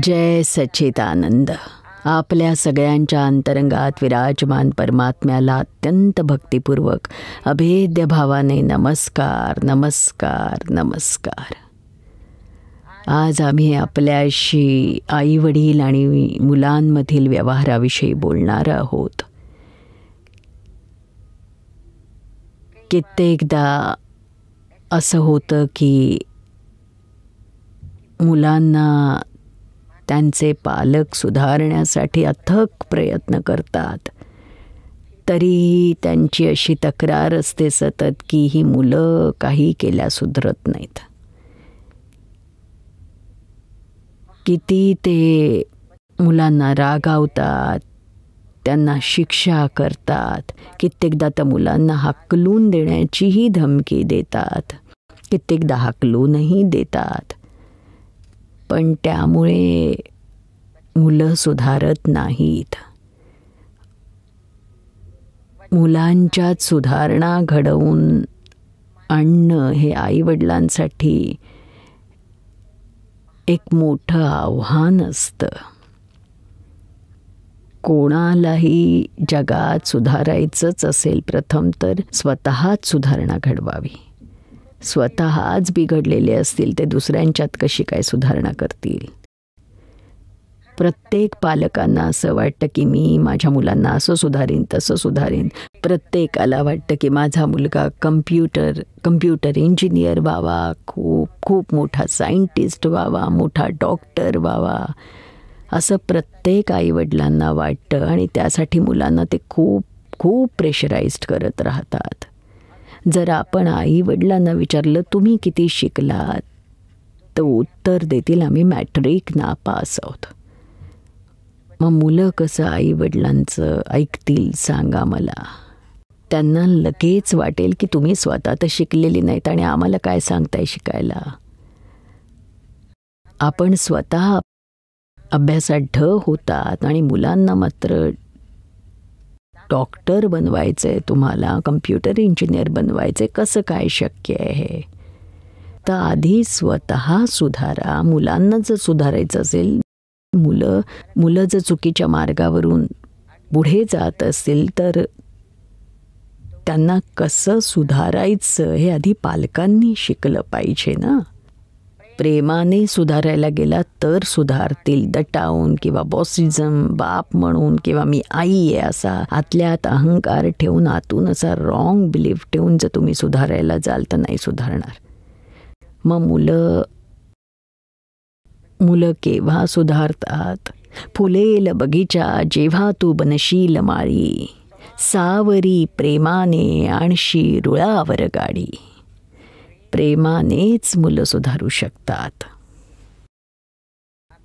जय सच्चिदानंद. आपल्या सगळ्यांच्या अंतरंगात विराजमान परमात्म्याला अत्यंत भक्तिपूर्वक अभेद्य भावाने नमस्कार नमस्कार नमस्कार. आज आम्ही आपल्याशी आईवडील आणि मुलांमधील व्यवहाराविषयी बोलणार आहोत. कित्येकदा असं होतं की मुलांना त्यांचे पालक सुधारण्यासाठी अथक प्रयत्न करतात, तरी त्यांची अशी तक्रार असते सतत की ही मुलं काही केल्या सुधरत नाहीत. किती ते मुलांना रागावतात, त्यांना शिक्षा करतात, कित्येकदा तर मुलांना हाकलून देण्याचीही धमकी देतात, कित्येकदा हाकलूनही देतात. पण त्यामुळे मुलं सुधारत नाहीत. मुलांच्यात सुधारणा घडवून आणणं हे आईवडिलांसाठी एक मोठं आव्हान असतं. कोणालाही जगात सुधारायचंच असेल प्रथम तर स्वतःच सुधारणा घडवावी. स्वतःच बिघडलेले असतील ते दुसऱ्यांच्यात कशी काय सुधारणा करतील. प्रत्येक पालकांना असं वाटतं की मी माझ्या मुलांना असं सुधारीन तसं सुधारीन. प्रत्येकाला वाटतं की माझा मुलगा कम्प्युटर इंजिनियर व्हावा, खूप मोठा सायंटिस्ट व्हावा, मोठा डॉक्टर व्हावा, असं प्रत्येक आईवडिलांना वाटतं. आणि त्यासाठी मुलांना ते खूप प्रेशराइज्ड करत राहतात. जर आपण आईवडिलांना विचारलं तुम्ही किती शिकलात, तर उत्तर देतील आम्ही मॅट्रिक नापास आहोत. मग मुलं कसं आईवडिलांचं ऐकतील सांगा मला. त्यांना लगेच वाटेल की तुम्ही स्वतः तर शिकलेली नाहीत आणि आम्हाला काय सांगताय शिकायला. आपण स्वतः अभ्यासात ढ होतात आणि मुलांना मात्र डॉक्टर बनवायचं आहे, तुम्हाला कम्प्युटर इंजिनियर बनवायचं आहे, कसं काय शक्य आहे. तर आधी स्वतः सुधारा. मुलांना जर सुधारायचं असेल, मुलं जर चुकीच्या मार्गावरून पुढे जात असतील तर त्यांना कसं सुधारायचं हे आधी पालकांनी शिकलं पाहिजे ना. प्रेमाने सुधारायला गेला तर सुधारतील. दटावून किंवा बॉसिझम बाप म्हणून किंवा मी आई आहे असा आतल्यात अहंकार ठेवून, आतून असा रॉंग बिलीफ ठेवून जर तुम्ही सुधारायला जाल तर नाही सुधारणार. मग मुलं केव्हा सुधारतात. फुलेल बगीचा जेव्हा तू बनशील माळी, सावरी प्रेमाने आणशी रुळावर गाडी. प्रेमानेच मुलं सुधारू शकतात.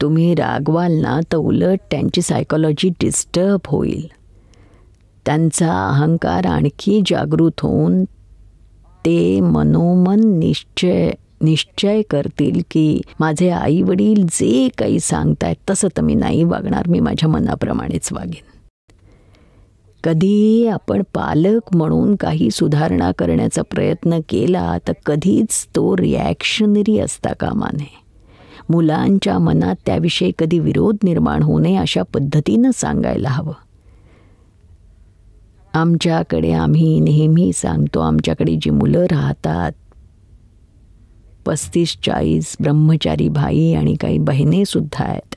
तुम्ही रागवाल ना तर उलट त्यांची सायकोलॉजी डिस्टर्ब होईल. त्यांचा अहंकार आणखी जागृत होऊन ते मनोमन निश्चय करतील की माझे आई वडील जे काही सांगतायत तसं तर मी नाही वागणार, मी माझ्या मनाप्रमाणेच वागेन. कधी आपण पालक म्हणून काही सुधारणा करण्याचा प्रयत्न केला तर कधीच तो रिॲक्शनरी असता कामा नये. मुलांच्या मनात त्याविषयी कधी विरोध निर्माण होऊ नये अशा पद्धतीनं सांगायला हवं. आम्ही नेहमी सांगतो, आमच्याकडे जी मुलं राहतात 35-40 ब्रह्मचारी भाई आणि काही बहिणीसुद्धा आहेत,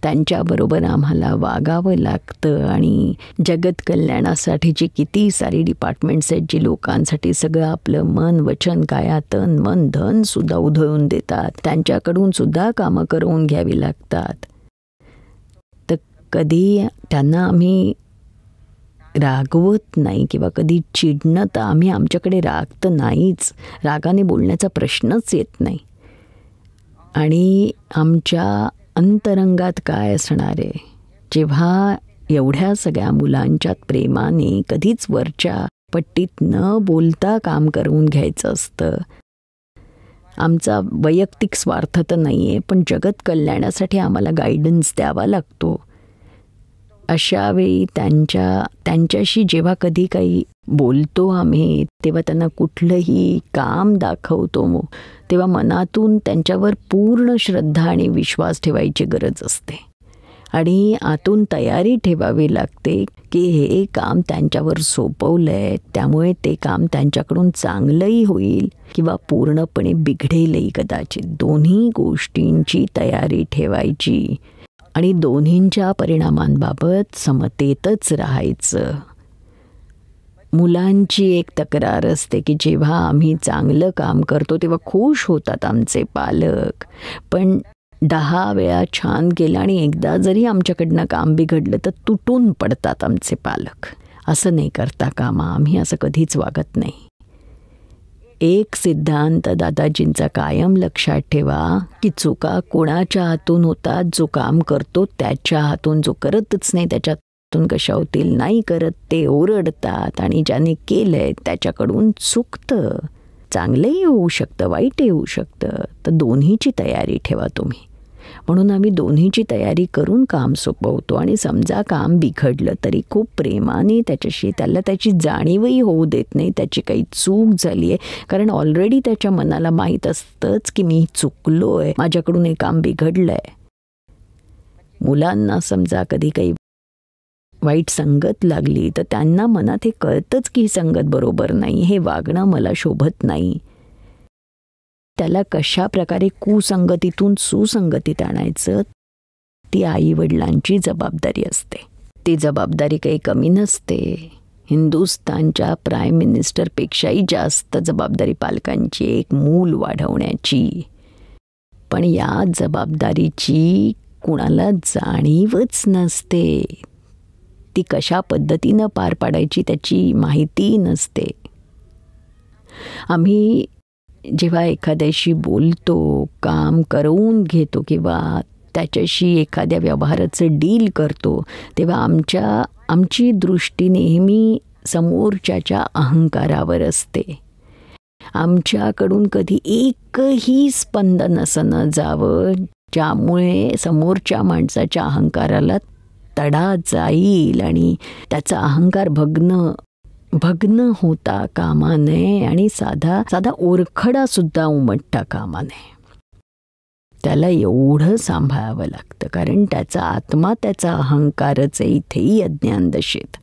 त्यांच्याबरोबर आम्हाला वागावं लागतं. आणि जगत कल्याणासाठीची किती सारी डिपार्टमेंट्स आहेत जी लोकांसाठी सगळं आपलं मन वचन काया तन मन धन सुद्धा उधळून देतात. त्यांच्याकडून सुद्धा कामं करवून घ्यावी लागतात. तर कधी त्यांना आम्ही रागवत नाही किंवा कधी चिडणं तर आमच्याकडे राग तर नाहीच, रागाने बोलण्याचा प्रश्नच येत नाही. आणि आमच्या अंतरंगात काय असणार आहे, जेव्हा एवढ्या सगळ्या मुलांच्यात प्रेमाने कधीच वरच्या पट्टीत न बोलता काम करून घ्यायचं असतं. आमचा वैयक्तिक स्वार्थ तर नाही आहे, पण जगत कल्याणासाठी आम्हाला गायडन्स द्यावा लागतो. अशा वेळी त्यांच्याशी जेव्हा कधी काही बोलतो आम्ही तेव्हा त्यांना कुठलंही काम दाखवतो तेव्हा मनातून त्यांच्यावर पूर्ण श्रद्धा आणि विश्वास ठेवायची गरज असते आणि आतून तयारी ठेवावी लागते की हे काम त्यांच्यावर सोपवलंय, त्यामुळे ते काम त्यांच्याकडून चांगलंही होईल किंवा पूर्णपणे बिघडेलही कदाचित. दोन्ही गोष्टींची तयारी ठेवायची आणि दोन्हींच्या परिणामांबाबत समतेतच राहायचं. मुलांची एक तक्रार असते की जेव्हा आम्ही चांगलं काम करतो तेव्हा खुश होतात आमचे पालक, पण 10 वेळा छान केलं आणि एकदा जरी आमच्याकडनं काम बिघडलं तर तुटून पडतात आमचे पालक. असं नाही करता कामा, आम्ही असं कधीच वागत नाही. एक सिद्धांत दादाजींचा कायम लक्षात ठेवा की चुका कोणाच्या हातून होतात, जो काम करतो त्याच्या हातून. जो करतच नाही त्याच्यातून कशा होतील. नाही करत ते ओरडतात आणि ज्याने केलंय त्याच्याकडून चुकतं. चांगलंही होऊ शकतं, वाईटही होऊ शकतं. तर दोन्हीची तयारी ठेवा तुम्ही. म्हणून आम्ही दोन्हीची तयारी करून काम सोपवतो आणि समजा काम बिघडलं तरी खूप प्रेमाने त्याच्याशी त्याला त्याची जाणीवही होऊ देत नाही त्याची काही चूक झाली आहे, कारण ऑलरेडी त्याच्या मनाला माहीत असतंच की मी चुकलो आहे, माझ्याकडून हे काम बिघडलं आहे. मुलांना समजा कधी काही वाईट संगत लागली तर त्यांना मनात हे कळतंच की ही संगत बरोबर नाही, हे वागणं मला शोभत नाही. त्याला कशा प्रकारे कुसंगतीतून सुसंगतीत आणायचं ती आईवडिलांची जबाबदारी असते. ती जबाबदारी काही कमी नसते. हिंदुस्थानच्या प्राईम मिनिस्टरपेक्षाही जास्त जबाबदारी पालकांची एक मूल वाढवण्याची. पण या जबाबदारीची कुणाला जाणीवच नसते. ती कशा पद्धतीनं पार पाडायची त्याची माहिती नसते. आम्ही जेव्हा एखाद्याशी बोलतो, काम करवून घेतो किंवा त्याच्याशी एखाद्या व्यवहाराचं डील करतो तेव्हा आमची दृष्टी नेहमी समोरच्याच्या अहंकारावर असते. आमच्याकडून कधी एकही स्पंदन असं न जावं ज्यामुळे समोरच्या माणसाच्या अहंकाराला तडा जाईल आणि त्याचा अहंकार भग्न होता कामा नये आणि साधा ओरखडा सुद्धा उमटता कामा नये. त्याला एवढं सांभाळावं लागतं, कारण त्याचा आत्मा त्याचा अहंकारच आहे इथेही अज्ञान दशेत.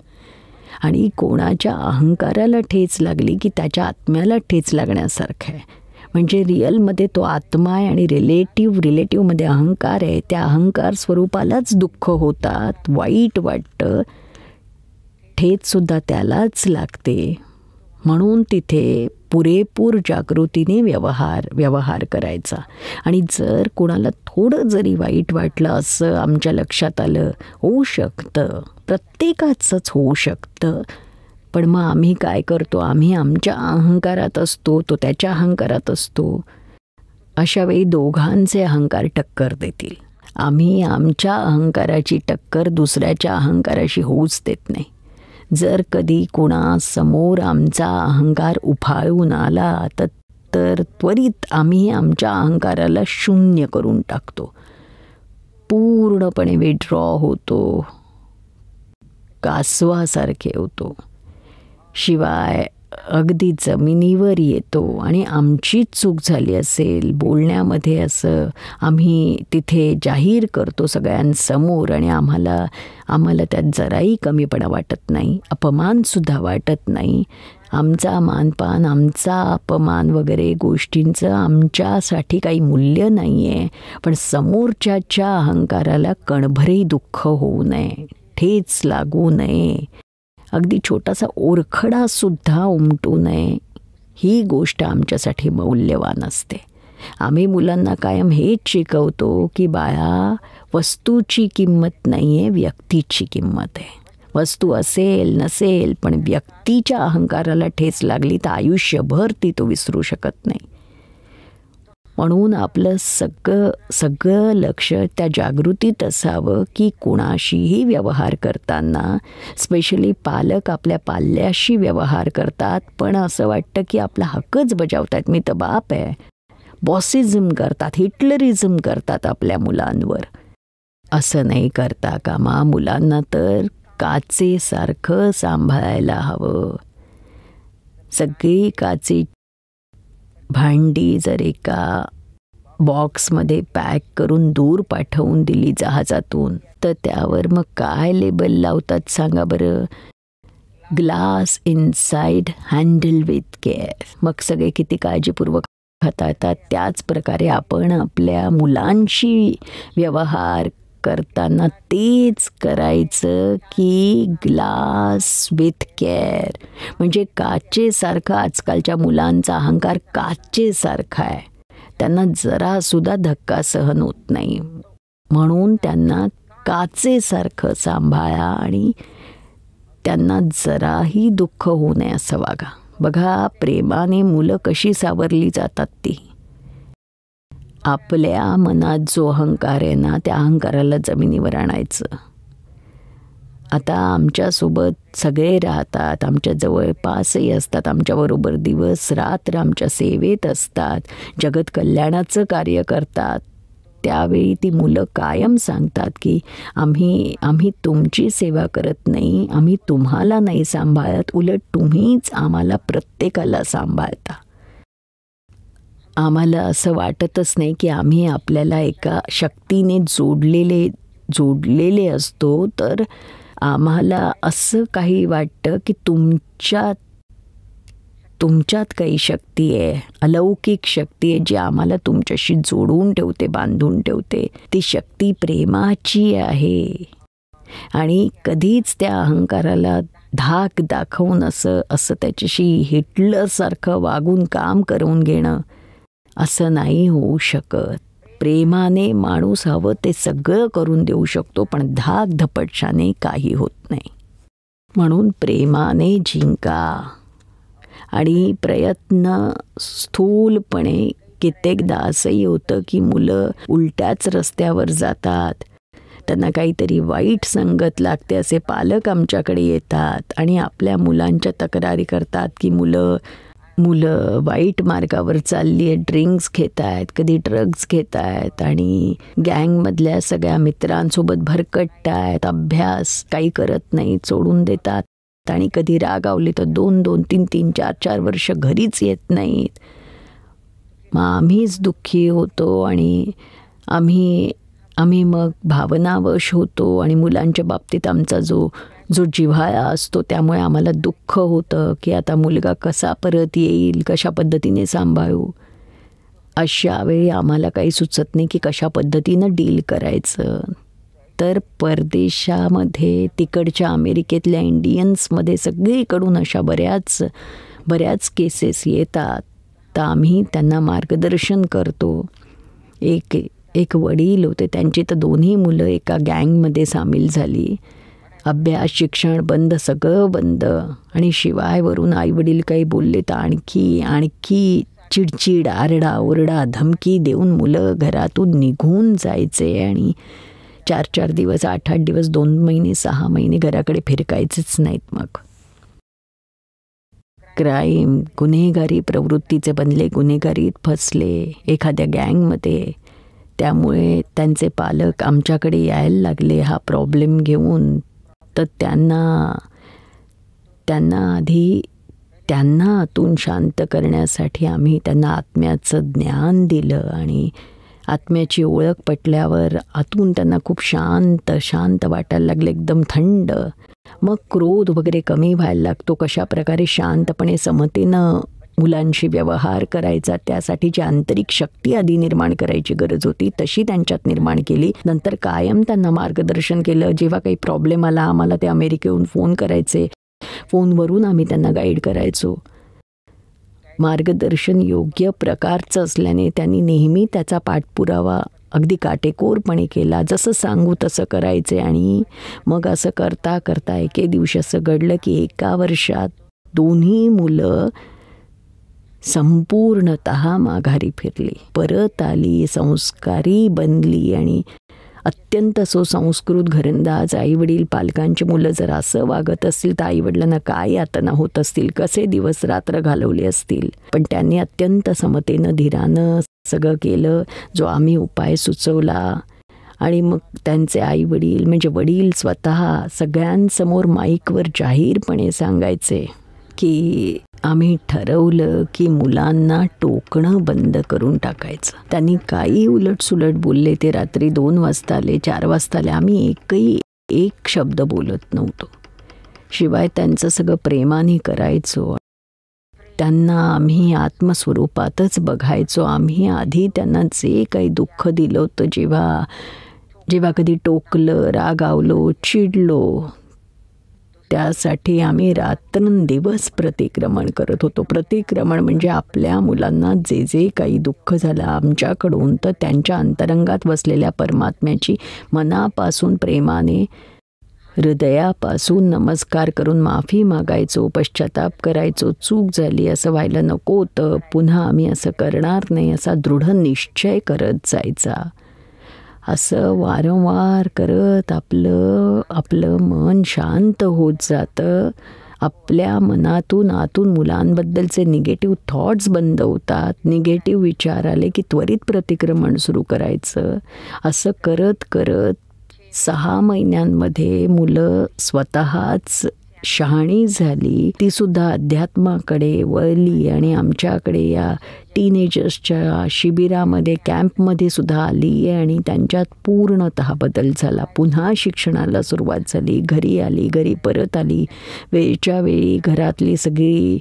आणि कोणाच्या अहंकाराला ठेच लागली की त्याच्या आत्म्याला ठेच लागण्यासारखं आहे. म्हणजे रिअलमध्ये तो आत्मा आहे आणि रिलेटिव्हमध्ये अहंकार आहे. त्या अहंकार स्वरूपालाच दुःख होतात, वाईट वाटतं, ठेचसुद्धा त्यालाच लागते. म्हणून तिथे पुरेपूर जागृतीने व्यवहार करायचा. आणि जर कोणाला थोडं जरी वाईट वाटलं असं आमच्या लक्षात आलं, होऊ शकतं, प्रत्येकाचंच होऊ शकतं, पण मग आम्ही काय करतो, आम्ही आमच्या अहंकारात असतो, तो त्याच्या अहंकारात असतो. अशा वेळी दोघांचे अहंकार टक्कर देतील. आम्ही आमच्या अहंकाराची टक्कर दुसऱ्याच्या अहंकाराशी होऊच देत नाही. जर कधी कोणासमोर आमचा अहंकार उफाळून आला तर त्वरित आम्ही आमच्या अहंकाराला शून्य करून टाकतो, पूर्णपणे विड्रॉ होतो, कासवासारखे होतो, शिवाय अगदी जमिनीवर येतो. आणि आमचीच चूक झाली असेल बोलण्यामध्ये असं आम्ही तिथे जाहीर करतो सगळ्यांसमोर आणि आम्हाला त्यात जराही कमीपणा वाटत नाही, अपमानसुद्धा वाटत नाही. आमचा मानपान, आमचा अपमान वगैरे गोष्टींचं आमच्यासाठी काही मूल्य नाही आहे. पण समोरच्याच्या अहंकाराला कणभरही दुःख होऊ नये, ठेच लागू नये, अगदी छोटासा ओरखडासुद्धा उमटू नये, ही गोष्ट आमच्यासाठी मौल्यवान असते. आम्ही मुलांना कायम हेच शिकवतो की बाळा, वस्तूची किंमत नाही आहे, व्यक्तीची किंमत आहे. वस्तू असेल नसेल पण व्यक्तीच्या अहंकाराला ठेच लागली तर आयुष्यभर ती तो विसरू शकत नाही. म्हणून आपलं सगळं लक्ष त्या जागृतीत असावं की कोणाशीही व्यवहार करताना, स्पेशली पालक आपल्या पाल्याशी व्यवहार करतात पण असं वाटतं की आपला हक्कच बजावतात, मी तर बाप आहे, बॉसिझम करतात, हिटलरिझम करतात आपल्या मुलांवर. असं नाही करता कामा. मुलांना तर काचेसारखं सांभाळायला हवं. सगळी काची भांडी जर एका बॉक्समध्ये पॅक करून दूर पाठवून दिली जहाजातून, तर त्यावर मग काय लेबल लावतात सांगा बरं? Glass inside handle with care. मग सगळे किती काळजीपूर्वक हाताळतात. त्याच प्रकारे आपण आपल्या मुलांशी व्यवहार करताना तेच करायचं की ग्लास विथ केअर. म्हणजे काचेसारखं आजकालच्या मुलांचा अहंकार काचेसारखा आहे. त्यांना जरासुद्धा धक्का सहन होत नाही, म्हणून त्यांना काचेसारखं सांभाळा आणि त्यांना जराही दुःख होऊ नये असं वागा. बघा, प्रेमाने मुलं कशी सावरली जातात ती. आपल्या मनात जो अहंकार आहे ना, त्या अहंकाराला जमिनीवर आणायचं. आता आमच्यासोबत सगळे राहतात, आमच्या जवळपासही असतात, आमच्याबरोबर दिवस रात्र आमच्या सेवेत असतात, जगत कल्याणाचं कार्य करतात. त्यावेळी ती मुलं कायम सांगतात की आम्ही तुमची सेवा करत नाही, आम्ही तुम्हाला नाही सांभाळत, उलट तुम्हीच आम्हाला प्रत्येकाला सांभाळता. आम्हाला असं वाटतच नाही की आम्ही आपल्याला एका शक्तीने जोडलेले असतो, तर आम्हाला असं काही वाटतं की तुमच्यात काही शक्ती आहे, अलौकिक शक्ती आहे, जी आम्हाला तुमच्याशी जोडून ठेवते, बांधून ठेवते. ती शक्ती प्रेमाची आहे. आणि कधीच त्या अहंकाराला धाक दाखवून असं त्याच्याशी हिटलरसारखं वागून काम करून घेणं असं नाही होऊ शकत. प्रेमाने माणूस हवं ते सगळं करून देऊ शकतो, पण धाक धपटशाने काही होत नाही. म्हणून प्रेमाने जिंका. आणि प्रयत्न स्थूलपणे कित्येकदा असंही होतं की मुलं उलट्याच रस्त्यावर जातात, त्यांना काहीतरी वाईट संगत लागते, असे पालक आमच्याकडे येतात आणि आपल्या मुलांच्या तक्रारी करतात की मुलं वाईट मार्गावर चालली आहेत, ड्रिंक्स घेत आहेत, कधी ड्रग्ज घेत आहेत आणि गँगमधल्या सगळ्या मित्रांसोबत भरकटत आहेत, अभ्यास काही करत नाही, सोडून देतात आणि कधी रागावले तर 2-2, 3-3, 4-4 वर्ष घरीच येत नाहीत. मग आम्हीच दुःखी होतो आणि आम्ही मग भावनावश होतो आणि मुलांच्या बाबतीत आमचा जो जिव्हाळा असतो त्यामुळे आम्हाला दुःख होतं की आता मुलगा कसा परत येईल, कशा पद्धतीने सांभाळू. अशा वेळी आम्हाला काही सुचत नाही की कशा पद्धतीनं डील करायचं. तर परदेशामध्ये, तिकडच्या अमेरिकेतल्या इंडियन्समध्ये सगळीकडून अशा बऱ्याच केसेस येतात. तर आम्ही त्यांना मार्गदर्शन करतो. एक वडील होते, त्यांची तर दोन्ही मुलं एका गँगमध्ये सामील झाली. अभ्यास, शिक्षण बंद, सगळं बंद आणि शिवाय वरून आईवडील काही बोलले तर आणखी चिडचिड, आरडा ओरडा, धमकी देऊन मुलं घरातून निघून जायचे आणि 4-4 दिवस, 8-8 दिवस, 2 महिने, 6 महिने घराकडे फिरकायचेच नाहीत. मग क्राईम, गुन्हेगारी प्रवृत्तीचे बनले, गुन्हेगारीत फसले एखाद्या गँगमध्ये. त्यामुळे त्यांचे पालक आमच्याकडे यायला लागले हा प्रॉब्लेम घेऊन. तर त्यांना आधी त्यांना आतून शांत करण्यासाठी आम्ही त्यांना आत्म्याचं ज्ञान दिलं आणि आत्म्याची ओळख पटल्यावर आतून त्यांना खूप शांत वाटायला लागलं, एकदम थंड. मग क्रोध वगैरे कमी व्हायला लागतो. कशा प्रकारे शांतपणे समतेनं मुलांशी व्यवहार करायचा, त्यासाठीची आंतरिक शक्ती आधी निर्माण करायची गरज होती, तशी त्यांच्यात निर्माण केली. नंतर कायम त्यांना मार्गदर्शन केलं. जेव्हा काही प्रॉब्लेम आला आम्हाला ते अमेरिकेहून फोन करायचे, फोनवरून आम्ही त्यांना गाईड करायचो. मार्गदर्शन योग्य प्रकारचं असल्याने त्यांनी नेहमी त्याचा पाठपुरावा अगदी काटेकोरपणे केला. जसं सांगू तसं करायचे. आणि मग असं करता करता एके दिवशी असं घडलं की 1 वर्षात दोन्ही मुलं संपूर्णतः माघारी फिरली, परत आली, संस्कारी बनली आणि अत्यंत सुसंस्कृत घरंदाज आईवडील, पालकांची मुलं जर असं वागत असतील तर आईवडिलांना काय यातना होत असतील, कसे दिवस रात्र घालवले असतील. पण त्यांनी अत्यंत समतेनं, धीरानं सगळं केलं जो आम्ही उपाय सुचवला. आणि मग त्यांचे आईवडील म्हणजे वडील स्वतः सगळ्यांसमोर माईकवर जाहीरपणे सांगायचे की आम्ही ठरवलं की मुलांना टोकणं बंद करून टाकायचं. त्यांनी काही उलटसुलट बोलले, ते रात्री 2 वाजता आले, 4 वाजता आले, आम्ही एक शब्द बोलत नव्हतो. शिवाय त्यांचं सगळं प्रेमाने करायचो. त्यांना आम्ही आत्मस्वरूपातच बघायचो. आम्ही आधी त्यांना जे काही दुःख दिलं होतं, जेव्हा कधी टोकलं, रागावलो, चिडलो, त्यासाठी आम्ही रात्रंदिवस प्रतिक्रमण करत होतो. प्रतिक्रमण म्हणजे आपल्या मुलांना जे जे काही दुःख झालं आमच्याकडून, तर त्यांच्या अंतरंगात वसलेल्या परमात्म्याची मनापासून प्रेमाने हृदयापासून नमस्कार करून माफी मागायचो, पश्चाताप करायचो. चूक झाली, असं व्हायला नको होतं, पुन्हा आम्ही असं करणार नाही, असा दृढ निश्चय करत जायचा. असं वारंवार करत आपलं मन शांत होत जातं. आपल्या मनातून आतून मुलांबद्दलचे निगेटिव्ह थॉट्स बंद होतात. निगेटिव्ह विचार आले की त्वरित प्रतिक्रमण सुरू करायचं. असं करत करत 6 महिन्यांमध्ये मुलं स्वतःच शहाणी झाली. ती सुद्धा अध्यात्माकडे वळली आणि आमच्याकडे या टीनेजर्सच्या शिबिरामध्ये, कॅम्पमध्ये सुद्धा आली आणि त्यांच्यात पूर्णतः बदल झाला. पुन्हा शिक्षणाला सुरुवात झाली, घरी आली, घरी परत आली, वेळच्या वेळी घरातली सगळी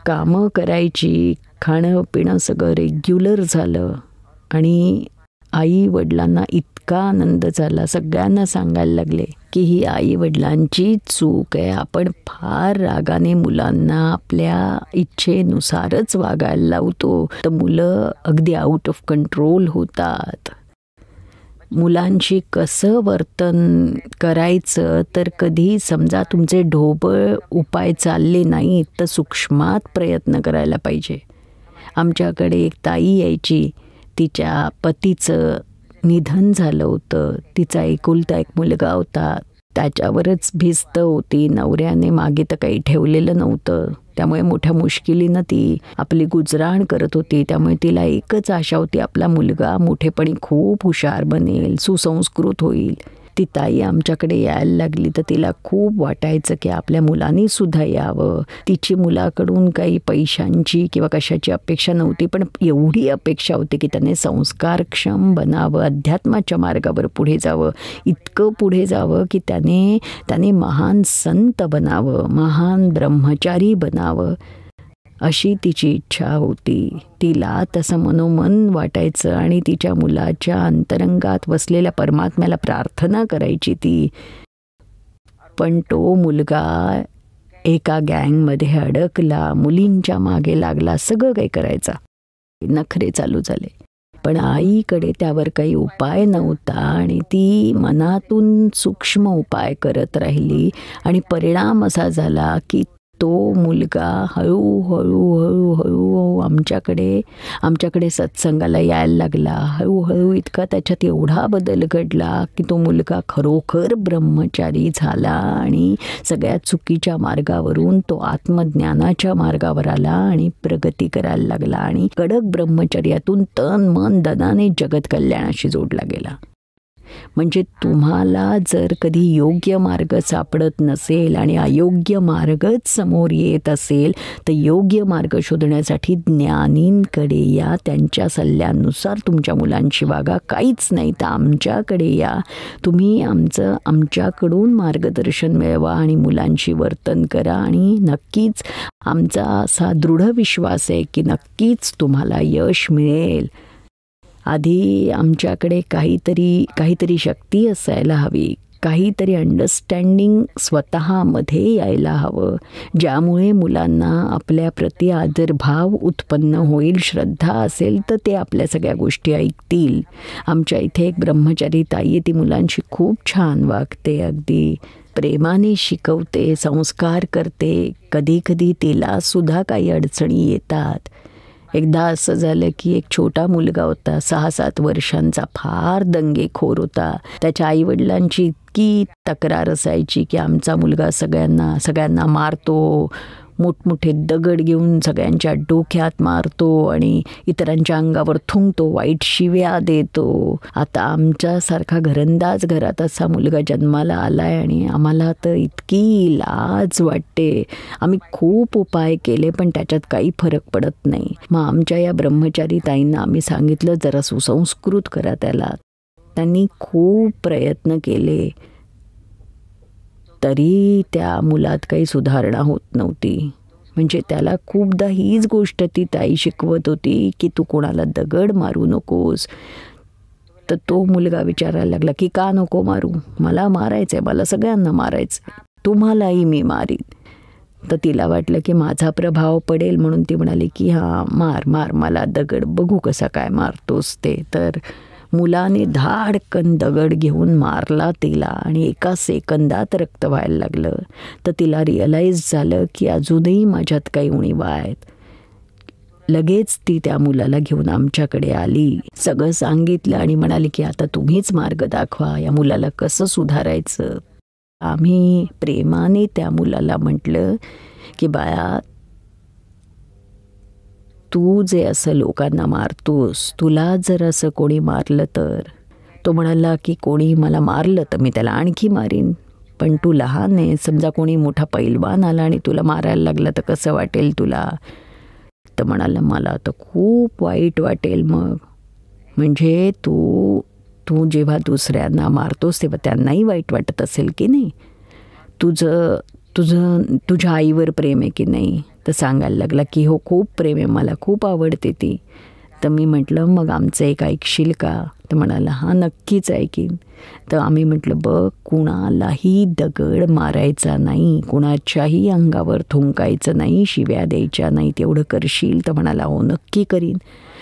कामं करायची, खाणं पिणं सगळं रेग्युलर झालं आणि आई वडिलांना इतका आनंद झाला. सगळ्यांना सांगायला लागले की ही आई वडिलांची चूक आहे, आपण फार रागाने मुलांना आपल्या इच्छेनुसारच वागायला लावतो, तर मुलं अगदी आउट ऑफ कंट्रोल होतात. मुलांशी कसं वर्तन करायचं, तर कधी समजा तुमचे ढोबळ उपाय चालले नाहीत तर सूक्ष्मात प्रयत्न करायला पाहिजे. आमच्याकडे एक ताई यायची, तिच्या पतीचं निधन झालं होतं. तिचा एकुलता एक मुलगा होता, त्याच्यावरच भिस्त होती. नवऱ्याने मागे तर काही ठेवलेलं नव्हतं, त्यामुळे मोठ्या मुश्किलीनं ती आपली गुजराण करत होती. त्यामुळे तिला एकच आशा होती, आपला मुलगा मोठेपणी खूप हुशार बनेल, सुसंस्कृत होईल. ती ताई आमच्याकडे यायला लागली तर तिला खूप वाटायचं की आपल्या मुलांनी सुद्धा यावं. तिची मुलाकडून काही पैशांची किंवा कशाची अपेक्षा नव्हती, पण एवढी अपेक्षा होती की त्याने संस्कारक्षम बनावं, अध्यात्माच्या मार्गावर पुढे जावं, इतकं पुढे जावं की त्याने महान संत बनावं, महान ब्रह्मचारी बनावं, अशी तिची इच्छा होती. तिला तसं मनोमन वाटायचं आणि तिच्या मुलाच्या अंतरंगात वसलेल्या परमात्म्याला प्रार्थना करायची ती. पण तो मुलगा एका गँगमध्ये अडकला, मुलींच्या मागे लागला, सगळं काही करायचा, नखरे चालू झाले. पण आईकडे त्यावर काही उपाय नव्हता आणि ती मनातून सूक्ष्म उपाय करत राहिली आणि परिणाम असा झाला की तो मुलगा हळूहळू आमच्याकडे सत्संगाला यायला लागला. हळूहळू इतका त्याच्यात एवढा बदल घडला की तो मुलगा खरोखर ब्रह्मचारी झाला आणि सगळ्या चुकीच्या मार्गावरून तो आत्मज्ञानाच्या मार्गावर आला आणि प्रगती करायला लागला आणि कडक ब्रह्मचर्यातून तन मन धनाने जगत कल्याणाशी जोडला गेला. म्हणजे तुम्हाला जर कधी योग्य मार्ग सापडत नसेल आणि अयोग्य मार्गच समोर येत असेल तर योग्य मार्ग शोधण्यासाठी ज्ञानींकडे या, त्यांच्या सल्ल्यानुसार तुमच्या मुलांची वागा. काहीच नाही तर आमच्याकडे या, तुम्ही आमच्याकडून मार्गदर्शन मिळवा आणि मुलांशी वर्तन करा आणि नक्कीच आमचा असा दृढ विश्वास आहे की नक्कीच तुम्हाला यश मिळेल. आधी आमच्याकडे काहीतरी शक्ती असायला हवी, काहीतरी अंडरस्टँडिंग स्वतःमध्ये यायला हवं, ज्यामुळे मुलांना आपल्या प्रति आदरभाव उत्पन्न होईल. श्रद्धा असेल तर ते आपल्या सगळ्या गोष्टी ऐकतील. आमच्या इथे एक ब्रह्मचारी ताई आहे, ती मुलांशी खूप छान वागते, अगदी प्रेमाने शिकवते, संस्कार करते. कधी तिला सुद्धा काही अडचणी येतात. एकदा असं झालं की एक छोटा मुलगा होता, 6-7 वर्षांचा, फार दंगेखोर होता. त्याच्या आईवडिलांची इतकी तक्रार असायची की आमचा मुलगा सगळ्यांना मारतो, मोठमोठे दगड घेऊन सगळ्यांच्या डोक्यात मारतो आणि इतरांच्या अंगावर थुंकतो, वाईट शिव्या देतो. आता आमच्यासारखा घरंदाज घरात असा मुलगा जन्माला आलाय आणि आम्हाला तर इतकी लाज वाटते. आम्ही खूप उपाय केले पण त्याच्यात काही फरक पडत नाही. मग आमच्या या ब्रह्मचारी ताईंना आम्ही सांगितलं जरा सुसंस्कृत करा त्याला. त्यांनी खूप प्रयत्न केले तरी त्या मुलात काही सुधारणा होत नव्हती. म्हणजे त्याला खूपदा हीच गोष्ट ती ताई शिकवत होती की तू कोणाला दगड मारू नकोस. तर तो मुलगा विचारायला लागला की का नको मारू, मला मारायचं आहे, मला सगळ्यांना मारायचं आहे, तुम्हालाही मी मारीन. तर तिला वाटलं की माझा प्रभाव पडेल म्हणून ती म्हणाली की हां मार मार मला दगड, बघू कसा काय मारतोस ते. तर मुलाने धाडकन दगड घेऊन मारला तिला आणि एका सेकंदात रक्त व्हायला लागलं. तर तिला रिअलाईज झालं की अजूनही माझ्यात काही उणिवा आहेत. लगेच ती त्या मुलाला घेऊन आमच्याकडे आली, सगळं सांगितलं आणि म्हणाली की आता तुम्हीच मार्ग दाखवा, या मुलाला कसं सुधारायचं. आम्ही प्रेमाने त्या मुलाला म्हटलं की बाळा तू जे असं लोकांना मारतोस, तुला जर असं कोणी मारलं तर. तो म्हणाला की कोणी मला मारलं तर मी त्याला आणखी मारीन, पण तू लहान आहे, समजा कोणी मोठा पैलवान आला आणि तुला मारायला लागला तर कसं वाटेल तुला. तर म्हणाला मला तर खूप वाईट वाटेल. मग म्हणजे तू जेव्हा दुसऱ्यांना मारतोस तेव्हा त्यांनाही वाईट वाटत असेल की नाही. तुझ्या आईवर प्रेम आहे की नाही. तर सांगायला लागला की हो खूप प्रेम आहे, मला खूप आवडते ती. तर मी म्हटलं मग आमचं एक ऐकशील का. तर म्हणाला हां नक्कीच ऐकीन. तर आम्ही म्हटलं बघ कुणालाही दगड मारायचा नाही, कुणाच्याही अंगावर थुंकायचं नाही, शिव्या द्यायच्या नाही, तेवढं करशील. तर म्हणाला हो नक्की करीन.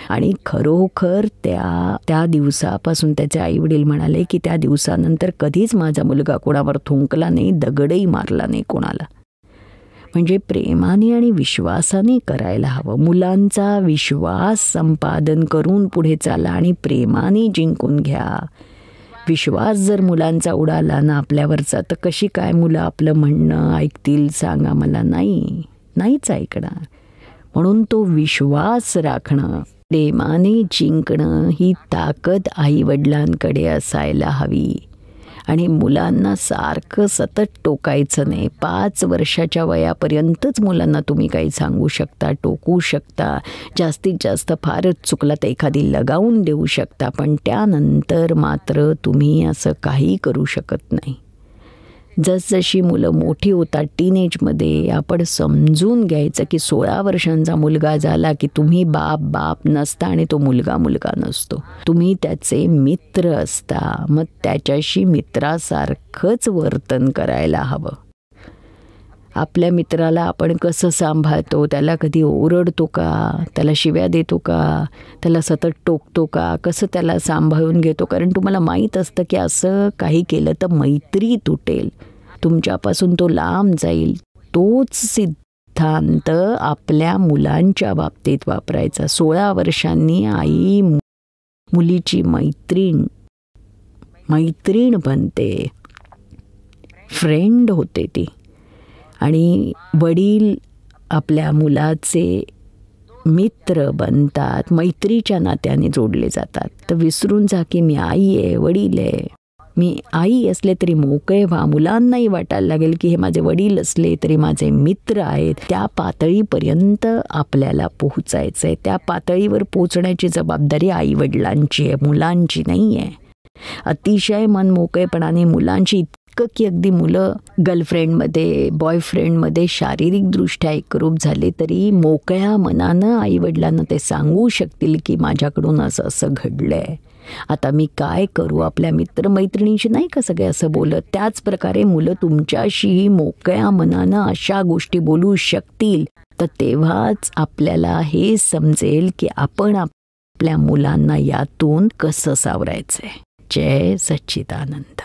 आणि खरोखर त्या दिवसापासून त्याचे आईवडील म्हणाले की त्या दिवसानंतर कधीच माझा मुलगा कोणावर थुंकला नाही, दगडही मारला नाही कोणाला. म्हणजे प्रेमाने आणि विश्वासाने करायला हवं. मुलांचा विश्वास संपादन करून पुढे चाला आणि प्रेमाने जिंकून घ्या. विश्वास जर मुलांचा उडाला ना आपल्यावरचा तर कशी काय मुलं आपलं म्हणणं ऐकतील सांगा मला. नाहीच ऐकणार. म्हणून तो विश्वास राखणं, प्रेमाने जिंकणं ही ताकद आईवडिलांकडे असायला हवी. आणि मुलांना सारखं सतत टोकायचं नाही. 5 वर्षाच्या वयापर्यंतच मुलांना तुम्ही काही सांगू शकता, टोकू शकता. जास्तीत जास्त फारच चुकला तर एखादी लगावून देऊ शकता, पण त्यानंतर मात्र तुम्ही असं काही करू शकत नाही. जसजशी मुलं मोठी होतात टीनेजमध्ये आपण समजून घ्यायचं की 16 वर्षांचा मुलगा झाला की तुम्ही बाप नसता आणि तो मुलगा नसतो. तुम्ही त्याचे मित्र असता. मग त्याच्याशी मित्रासारखंच वर्तन करायला हवं. आपल्या मित्राला आपण कसं सांभाळतो, त्याला कधी ओरडतो का, त्याला शिव्या देतो का, त्याला सतत टोकतो का, कसं त्याला सांभाळून घेतो. कारण तुम्हाला माहीत असतं की असं काही केलं तर मैत्री तुटेल, तुमच्यापासून तो लांब जाईल. तोच सिद्धांत आपल्या मुलांच्या बाबतीत वापरायचा. 16 वर्षांनी आई मुलीची मैत्रीण बनते, फ्रेंड होते ती. आणि वडील आपल्या मुलाचे मित्र बनतात, मैत्रीच्या नात्याने जोडले जातात. तर विसरून जा की मी आई आहे, वडील आहे. मी आई असले तरी मोकळे व्हा. मुलांनाही वाटायला लागेल की हे माझे वडील असले तरी माझे मित्र आहेत. त्या पातळीपर्यंत आपल्याला पोहोचायचं आहे. त्या पातळीवर पोहोचण्याची जबाबदारी आईवडिलांची आहे, मुलांची नाही आहे. अतिशय मनमोकळेपणाने मुलांची की अगदी मुलं गर्लफ्रेंडमध्ये बॉयफ्रेंडमध्ये शारीरिकदृष्ट्या एकरूप झाले तरी मोकळ्या मनानं आईवडिलांना ते सांगू शकतील की माझ्याकडून असं घडलं आहे, आता मी काय करू. आपल्या मित्रमैत्रिणींशी नाही का सगळे असं बोलत, त्याच प्रकारे मुलं तुमच्याशीही मोकळ्या मनानं अशा गोष्टी बोलू शकतील. तर तेव्हाच आपल्याला हे समजेल की आपण आपल्या मुलांना यातून कसं सावरायचं आहे. जय सच्चिदानंद.